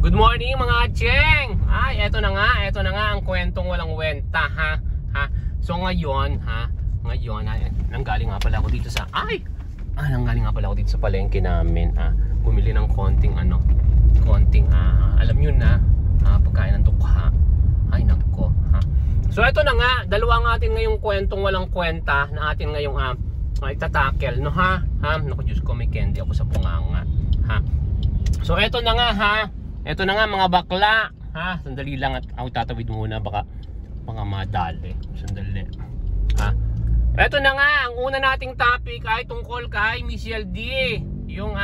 Good morning mga Cheng! Ay, eto na nga ang kwentong walang wenta ha. So ngayon nanggaling nga pala ako dito sa palengke namin bumili ng konting alam nyo na, pagkain ng tukha. Ay nako ha. So eto na nga, dalawa nga atin ngayong kwentong walang kwenta na atin ngayong itatakel no ha. Naku Diyos ko, may candy ako sa bunganga ha. So eto na nga ha. Ito na nga mga bakla ha, sandali lang at ako tatawid muna baka madali. Sandali ha. Ito na nga, ang una nating topic ay tungkol kay Michelle D. Yung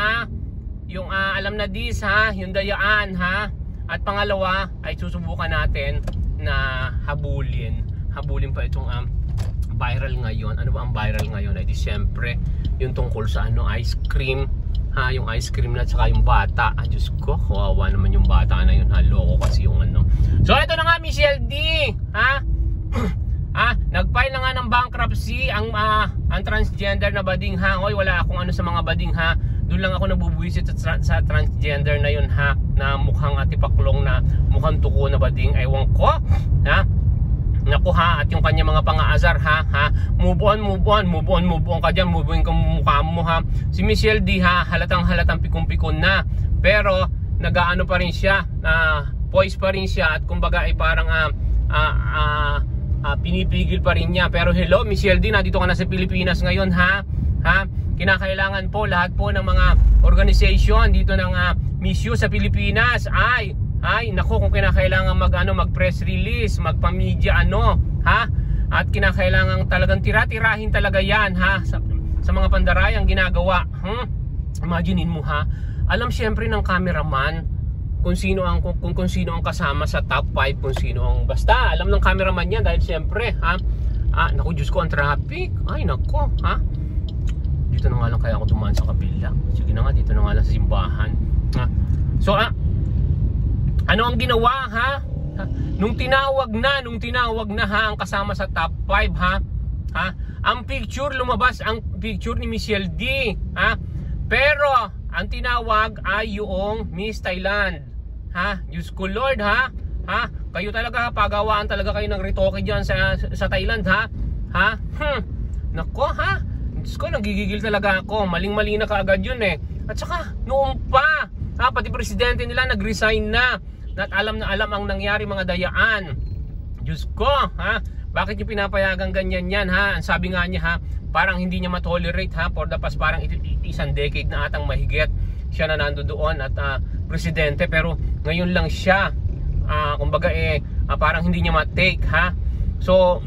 alam na dis ha, yung dayaan ha. At pangalawa ay susubukan natin na habulin pa itong viral ngayon. Ano ba ang viral ngayon? Ay di siyempre yung tungkol sa ice cream. Yung ice cream na tsaka yung bata. Diyos ko, kawawa naman yung bata na yun. Loko kasi yung So ito na nga Michelle D. Nag-file na nga ng bankruptcy ang transgender na bading ha. Oy, wala akong sa mga bading ha. Doon lang ako nabubuwisit sa transgender na yun ha. Na mukhang tipaklong na mukhang tuko na bading. Ewan ko ha. Naku ha, at yung kanya mga pang-aazar ha. Move on ka dyan, move on ka mukha mo ha. Si Michelle D ha, halatang pikon-pikon na. Pero nagaano pa rin siya, poise pa rin siya. At kumbaga ay parang pinipigil pa rin niya. Pero hello Michelle D, nandito ka na sa Pilipinas ngayon ha. Kinakailangan po lahat po ng mga organization dito ng Miss You sa Pilipinas ay nako, kung kinakailangan mag press release, magpa-media ha, at kinakailangan talagang tirahin talaga yan ha sa mga pandarayang ginagawa. Imaginein mo ha, alam siyempre ng cameraman kung sino ang kasama sa top 5, kung sino ang basta alam ng cameraman yan dahil siyempre naku Diyos ko, ang traffic. Ay nako ha, dito na nga lang kaya ako dumaan sa kabila. Sige na nga, dito na nga lang sa simbahan ha. So ano ang ginawa ha? Nung tinawag na ha ang kasama sa top 5 ha? Ang picture, lumabas ang picture ni Michelle D ha? Pero ang tinawag ay yung Miss Thailand ha? Diyos ko Lord ha? Kayo talaga, pagawaan talaga kayo ng retoke dyan sa Thailand ha? Nako ha? Diyos ko, nagigigil talaga ako. Maling-mali na kaagad yun eh. At saka noong pa pati presidente nila nag-resign na. At alam ang nangyari mga dayaan. Diyos ko ha, bakit yung pinapayagang ganyan yan ha? Ang sabi nga niya ha, parang hindi niya matolerate ha, for the past parang isang decade na atang mahigit siya na nandoon at presidente, pero ngayon lang siya kumbaga parang hindi niya ma-take ha. So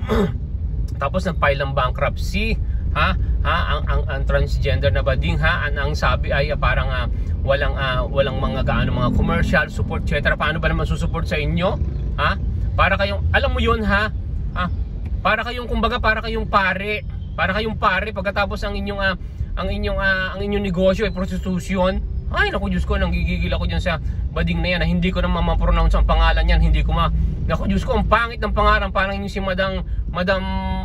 tapos nag-file ng bankruptcy ha, ang transgender na bading ha, ang sabi ay parang walang mga mga commercial support etc. Paano ba naman susupport sa inyo ha? Para kayong, alam mo yun ha, para kayong kumbaga para kayong pare pagkatapos ang inyong negosyo ay prostitution. Ay naku Diyos ko, nanggigigil ako dyan sa bading na yan na hindi ko na ma-pronounce ang pangalan yan. Hindi ko naku Diyos ko, ang pangit ng pangalan. Parang yung si Madam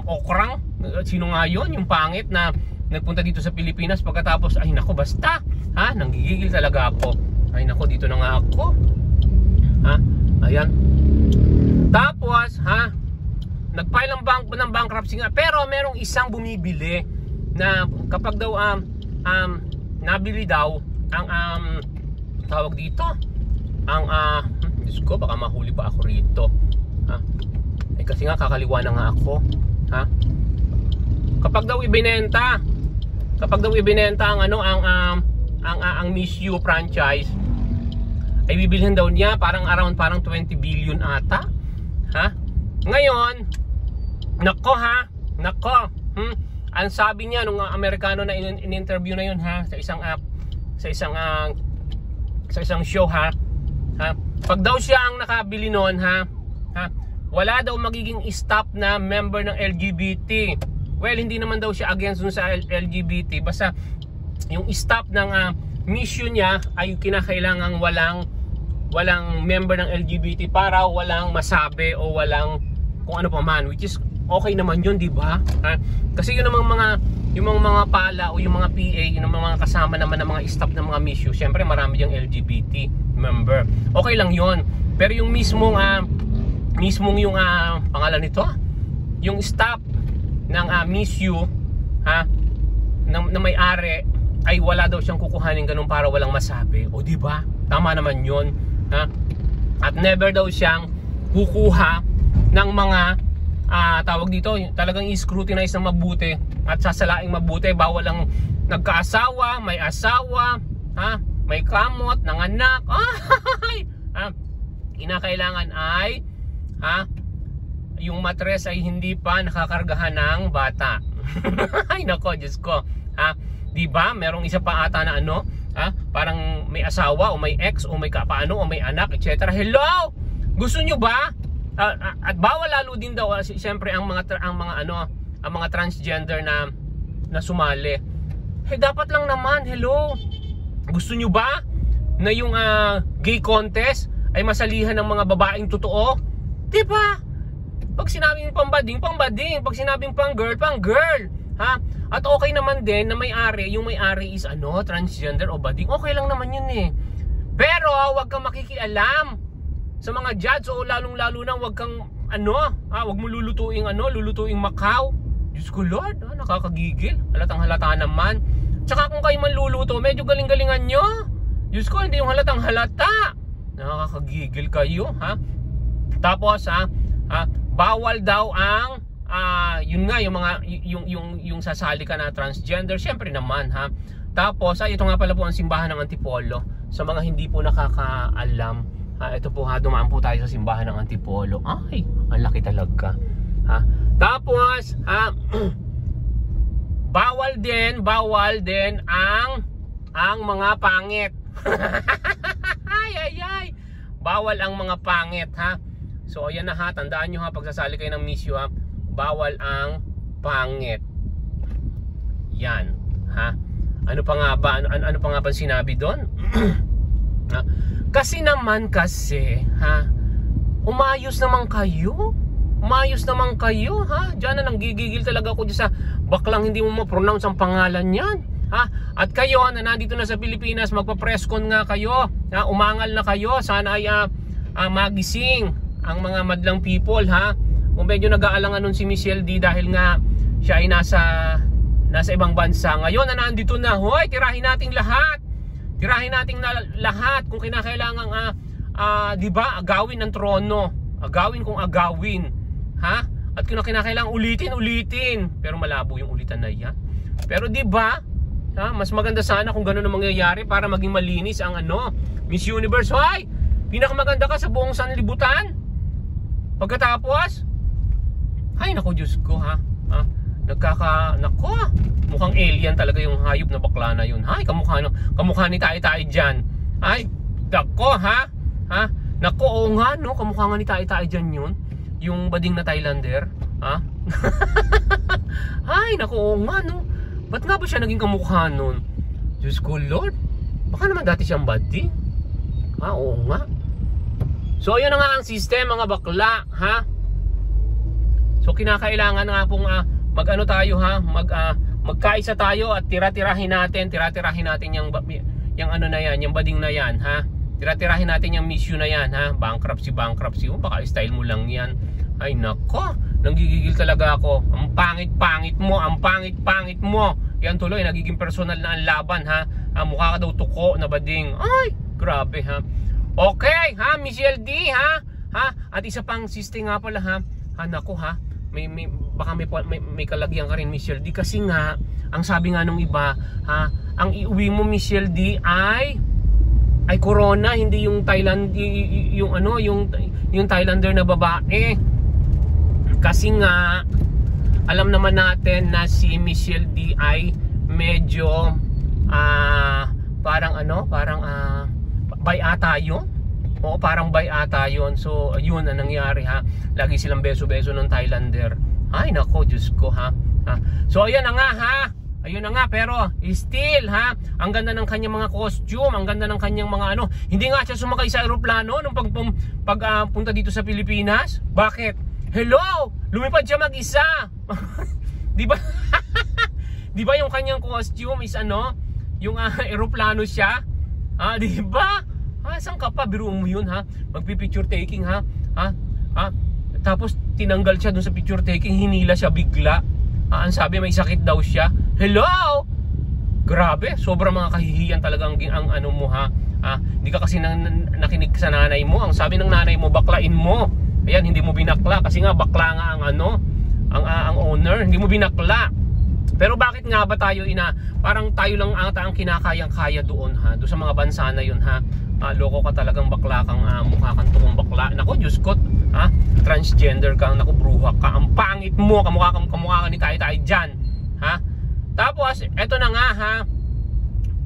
Okrang. Sino nga yun? Yung pangit na nagpunta dito sa Pilipinas pagkatapos, ay naku basta ha, nanggigigil talaga ako. Ay naku, dito na nga ako ha. Ayan, tapos ha, nag-file ng bankruptcy nga, pero merong isang bumibili na kapag daw nabili daw ang tawag dito ang Diyos ko, baka mahuli pa ako rito ha. Kasi nga kakaliwa na nga ako ha. Kapag daw ibinenta ang Miss You franchise, ay bibilhin daw niya parang 20 billion ata ha. Ngayon nako ang sabi niya nung Amerikano na in-interview na yun ha, sa isang show ha, pag daw siya ang nakabili noon ha, wala daw magiging stop na member ng LGBT. Well, hindi naman daw siya against dun sa LGBT. Basta yung stop ng mission niya ay kinakailangang walang member ng LGBT para walang masabi o walang kung ano pa man. Which is okay naman yun, di ba? Kasi yun namang mga pala o yung mga PA, yung mga kasama naman ng mga staff ng mga Miss You, syempre marami yung LGBT member. Okay lang yun. Pero yung mismong yung pangalan nito, yung staff ng Miss You, na may-ari, ay wala daw siyang kukuhanin ganun para walang masabi. O di ba? Tama naman yun. At never daw siyang kukuha ng mga tawag dito, talagang i-scrutinize ng mabuti at sasalaing mabuti. Bawal ang nagkaasawa, may asawa, may kamot, nanganak. Kinakailangan ay yung matres ay hindi pa nakakargahan ng bata. Ay nako, Diyos ko. Diba? Merong isa pa ata na parang may asawa o may ex o may kapaano o may anak, etc. Hello! Gusto nyo ba? At bawal lalo din daw siyempre ang mga transgender na sumali. Dapat lang naman, hello. Gusto nyo ba na yung gay contest ay masalihan ng mga babaeng totoo? Diba? Pag sinabing pambading, pambading. Pag sinabing pang girl, pang girl. At okay naman din na yung may-ari is transgender o bading. Okay lang naman yun eh. Pero wag kang makikialam sa mga judge o lalong-lalo na wag kang wag mo lulutuing Macau. Diyos ko Lord, nakakagigil. Halatang halata naman. Tsaka kung kayo man luluto, medyo galing-galingan nyo. Diyos ko, hindi yung halatang halata. Nakakagigil kayo, Tapos, bawal daw ang yun nga yung sasali ka na transgender, syempre naman Tapos ito nga pala po ang simbahan ng Antipolo. Sa mga hindi po nakakaalam, ito po dumaan po tayo sa simbahan ng Antipolo. Ay, ang laki talaga. Tapos bawal din ang mga pangit. ay. Bawal ang mga pangit So ayan na tandaan nyo pag sasali kayo ng Miss You bawal ang pangit. Yan, Ano pa nga ba sinabi doon? Kasi umayos naman kayo. Diyan na nanggigigil talaga ako sa baklang hindi mo ma-pronounce ang pangalan niyan. At kayo na nandito na sa Pilipinas, magpa-presscon nga kayo. Umangal na kayo. Sana ay magising ang mga madlang people Kung medyo nag-aalangan nun si Michelle D dahil nga siya ay nasa ibang bansa. Ngayon na nandito na, hoy, tirahin nating lahat. Kung kinakailangan di ba, agawin ng trono. Agawin kung agawin. At kung kinakailangan ulitin. Pero malabo yung ulitan na yan. Pero di ba, mas maganda sana kung gano'n ang mangyayari para maging malinis ang Miss Universe. Hoy, pinakamaganda ka sa buong sanlibutan. Pagkatapos, ay naku Diyos ko nako, mukhang alien talaga yung hayop na bakla na yun. Kamukha ni Tae-Tae dyan. Ay, nako nako, oo nga kamukha nga ni Tae-Tae dyan yun. Yung bading na Thailander. Ay, nako, oo nga ba't nga ba siya naging kamukha nun? Diyos ko Lord, baka naman dati siyang bading. Oo nga. So ayun na nga ang system mga bakla So kinakailangan nga pong magkaisa tayo at tira-tirahin natin yung bading na yan Tira-tirahin natin yung Miss You na yan Bankruptcy. Baka style mo lang yan. Ay nako, nanggigigil talaga ako. Ang pangit-pangit mo. Yan tuloy, nagiging personal na ang laban mukha ka daw tuko na bading. Ay, grabe Okay Michelle D At isa pang siste nga pala nako baka may kalagyan ka rin Michelle D kasi nga ang sabi nga nung iba ang iuwi mo Michelle D ay corona, hindi yung Thailand yung Thailander na babae. Kasi nga alam naman natin na si Michelle D ay medyo parang bay ata yun. Oo, parang bay ata yun. So, yun ang nangyari Lagi silang beso-beso ng Thailander. Ay, nako, Diyos ko So, ayan na nga Ayun na nga, pero still ang ganda ng kanyang mga costume, ang ganda ng kanyang mga hindi nga siya sumakay sa aeroplano nung pagpunta dito sa Pilipinas. Bakit? Hello! Lumipad siya mag-isa. Di ba? Di ba yung kanyang costume is ano? Yung eroplano siya? Di ba? Saan ka pa? Biruin mo yun, ha? Magpi-picture taking, ha? Tapos tinanggal siya dun sa picture taking, hinila siya bigla. Ang sabi may sakit daw siya. Hello! Grabe, sobrang mga kahihiyan talaga ang ano mo, ha? Hindi ka kasi nakinig sa nanay mo. Ang sabi ng nanay mo, baklain mo. Ayan, hindi mo binakla kasi nga bakla nga ang ano, ang owner, hindi mo binakla. Pero bakit nga ba tayo parang tayo lang ata ang kinakayang-kaya doon, ha? Doon sa mga bansa na yun, ha? Loko ka talagang bakla kang mukha kang tukong bakla. Nako, Diyos ko, ha? Transgender kang, nako, bruha ka. Ang pangit mo, kamukha ka ni Tay dyan, ha? Tapos, eto na nga, ha?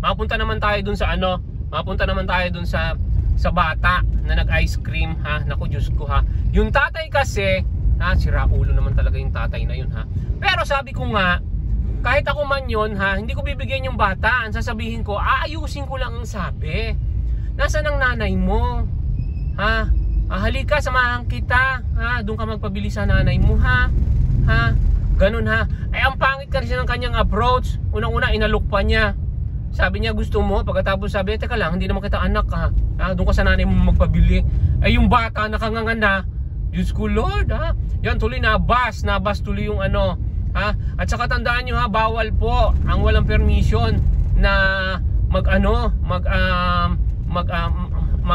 Mapunta naman tayo doon sa ano, sa bata na nag-ice cream, ha? Naku, Diyos ko, ha? Yung tatay kasi, sira ulo naman talaga yung tatay na yun, ha? Pero sabi ko nga, kahit ako man yun, ha? Hindi ko bibigyan yung bata. Ang sasabihin ko, aayusin ko lang ang sabi. Nasaan ang nanay mo? Ha? Halika, samahan kita, ha? Doon ka magpabili sa nanay mo, ha? Ha? Ganun, ha? Ay, ang pangit kasi ng kanyang approach. Unang-una, inalok pa niya. Sabi niya gusto mo, pagkatapos sabi, teka lang, hindi naman kita anak, ha? Doon ka sa nanay mo magpabili. Ay, yung bata nakanganga na, Diyos ko Lord, ha? Yan tuloy nabas tuloy yung ano, ha? At saka tandaan nyo, ha, bawal po ang walang permission na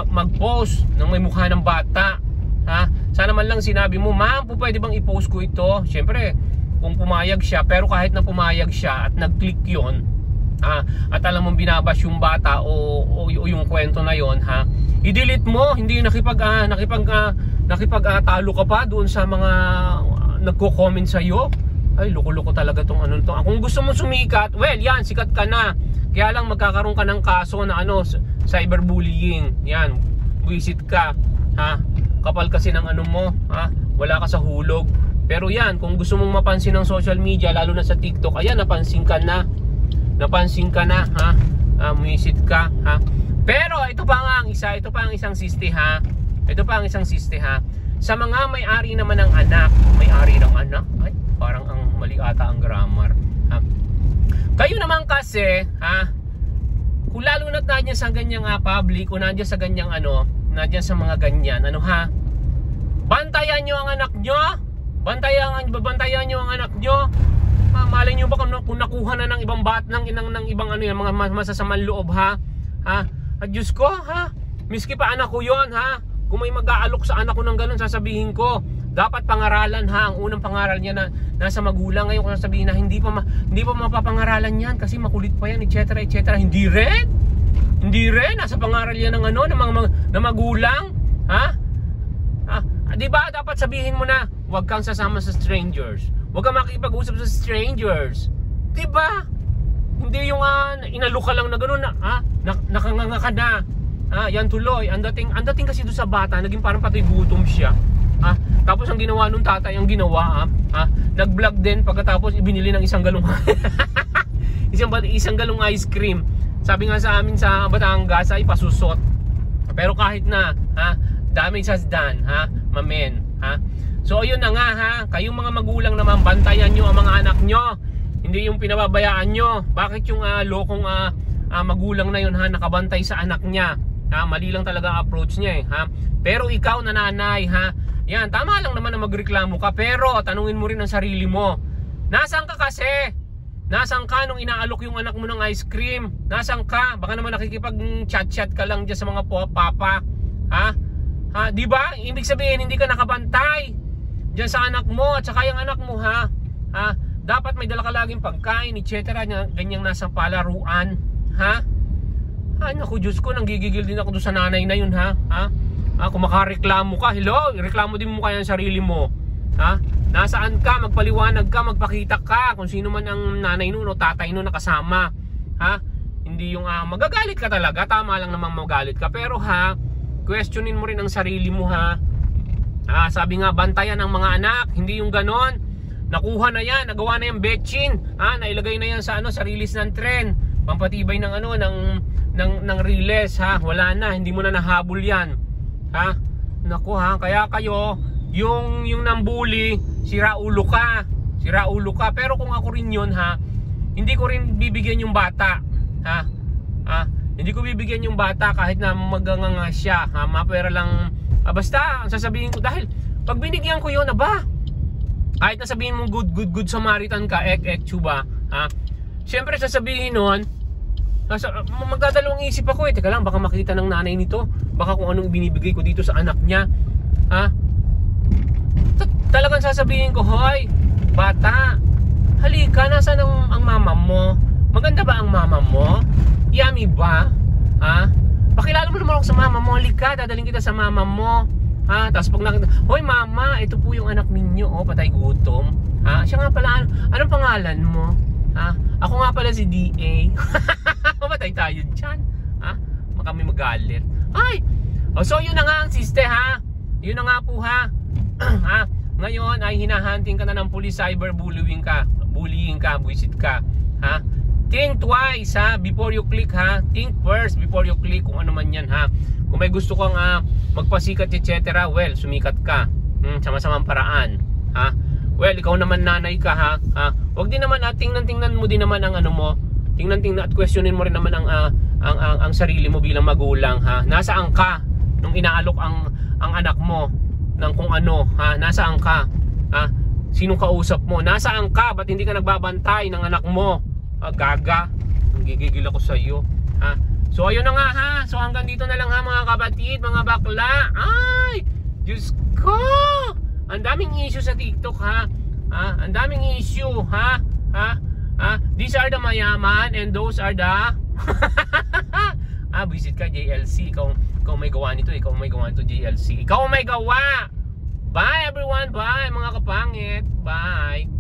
mag-post ng may mukha ng bata, ha? Sana man lang sinabi mo, ma'am, po pwede bang i-post ko ito? Siyempre, kung pumayag siya, pero kahit na pumayag siya at nag-click yun, at alam mong binabas yung bata o yung kwento na yon, ha, i-delete mo. Hindi nakipagtalo ka pa doon sa mga nagko-comment sa iyo. Ay, loko-loko talaga tong ano to. Kung gusto mo sumikat, well, yan, sikat ka na. Kaya lang magkakaroon ka ng kaso na ano, cyberbullying. Yan, visit ka, ha. Kapal kasi ng ano mo, ha. Wala ka sa hulog. Pero yan, kung gusto mong mapansin ng social media, lalo na sa TikTok, ayan, napansin ka na, ha? Visit ka, ha? Pero ito pa ang isang siste, ha? Sa mga may-ari naman ng anak, ay, parang ang mali ata ang grammar, ha? Kayo naman kasi, ha? Kung lalo na't nandiyan sa ganyang public, o nandiyan sa ganyang nandiyan sa mga ganyan, ha? Bantayan nyo ang anak nyo. Bantayan nyo ang anak nyo. Malay nyo ba kung nakuha na ng ibang ng ibang mga masasamang loob, ha? At Diyos ko, ha? Miski pa anak ko yon, ha? Kung may mag-aalok sa anak ko ng ganun, sasabihin ko, dapat pangaralan, ha? Ang unang pangaral niya na nasa magulang. Ngayon kung sasabihin na hindi pa mapapangaralan yan kasi makulit pa yan, etc. Hindi rin. Nasa pangaral yan ng ng magulang, ha? Di ba dapat sabihin mo na, huwag kang sasama sa strangers. Huwag kang makipag-usap sa strangers. Di ba? Hindi yung inalok ka lang na gano'n, nakanganga ka na. Yan tuloy. Ang dating kasi doon sa bata, naging parang patay gutom siya. Tapos ang ginawa nung tatay, nag-vlog din pagkatapos ibinili ng isang galong isang galong ice cream. Sabi nga sa amin sa Batangas ay pasusot. Pero kahit na, damage has done, mamen, So ayun na nga, ha, kayong mga magulang naman, bantayan nyo ang mga anak nyo. Hindi yung pinababayaan nyo. Bakit yung lokong magulang na yun, ha, nakabantay sa anak niya, ha? Mali lang talaga ang approach niya, ha? Pero ikaw na nanay, ha, yan, tama lang naman na magreklamo ka, pero tanungin mo rin ang sarili mo. Nasaan ka kasi? Nasaan ka nung inaalok yung anak mo ng ice cream? Nasaan ka? Baka naman nakikipag-chat-chat ka lang dyan sa mga papa, ha? Di ba? Ibig sabihin hindi ka nakabantay diyan sa anak mo at saka yung anak mo, ha? Dapat may dala ka laging pagkain, etc. Ganyang nasa palaruan, ha? Naku, Diyos ko, nanggigigil din ako doon sa nanay na yun, ha? Kung makareklamo ka, hello, reklamo din mo kaya ang sarili mo, ha? Nasaan ka? Magpaliwanag ka, magpakita ka kung sino man ang nanay nun o tatay nun nakasama, ha? Hindi yung magagalit ka talaga, tama lang namang magalit ka, pero ha, questionin mo rin ang sarili mo, ha? Sabi nga, bantayan ang mga anak, hindi yung ganon. Nakuha na yan, nagawa na yung betchin, nailagay na yan sa sa release ng tren, pampatibay ng ng release, ha? Wala na, hindi mo na nahabol yan, ha? Naku, ha, kaya kayo yung nambuli, sira ulo ka. Pero kung ako rin yun, ha, hindi ko rin bibigyan yung bata, ha. Hindi ko bibigyan yung bata kahit na maganganga siya, ha, mapera lang. Basta ang sasabihin ko, dahil pag binigyan ko yun, kahit na sabihin mo good Samaritan ka, chuba, ha, syempre sasabihin nun, magdadalawang isip ako, teka lang, baka makita ng nanay nito, baka kung anong binibigay ko dito sa anak niya, ha. Talagang sasabihin ko, hoy bata, halika, nasaan ang mama mo? Maganda ba ang mama mo? Yummy ba? Ha? Pakilala mo naman ako sa mama mo. Halika, dadaling kita sa mama mo. Ha? Tapos pag nakita, hoy mama, ito po yung anak ninyo. Oh, patay gutom. Ha? Siya nga pala, anong pangalan mo? Ha? Ako nga pala si DA. Patay tayo dyan. Ha? Baka may magalit. Ay! So yun na nga ang siste, ha? Yun na nga po, ha? Ha? Ngayon ay hinahunting ka na ng police, cyberbullying ka, buwisit ka, ha? Think twice, ha, before you click, ha. Think first before you click kung ano man yan, ha. Kung may gusto kang magpasikat, etc., well, sumikat ka, sa masamang paraan, ha. Well, ikaw naman nanay ka, ha. Wag din naman, tingnan mo din naman ang ano mo, tingnan at questionin mo rin naman ang sarili mo bilang magulang, ha. Nasaan ka nung inaalok ang anak mo ng kung ano, ha? Nasaan ka? Ha? Sinong kausap mo? Nasaan ka? Ba't hindi ka nagbabantay ng anak mo? Gaga. Gigigil ako sa iyo, ha? So ayun na nga, ha. So hanggang dito na lang, ha, mga kapatid, mga bakla. Ay! Diyos ko! Ang daming issue sa TikTok, ha? Ang daming issue, ha? These are the mayaman and those are the visit ka JLC. Ikaw may gawa nito, JLC. Ikaw may gawa. Bye everyone, bye mga kapangit. Bye.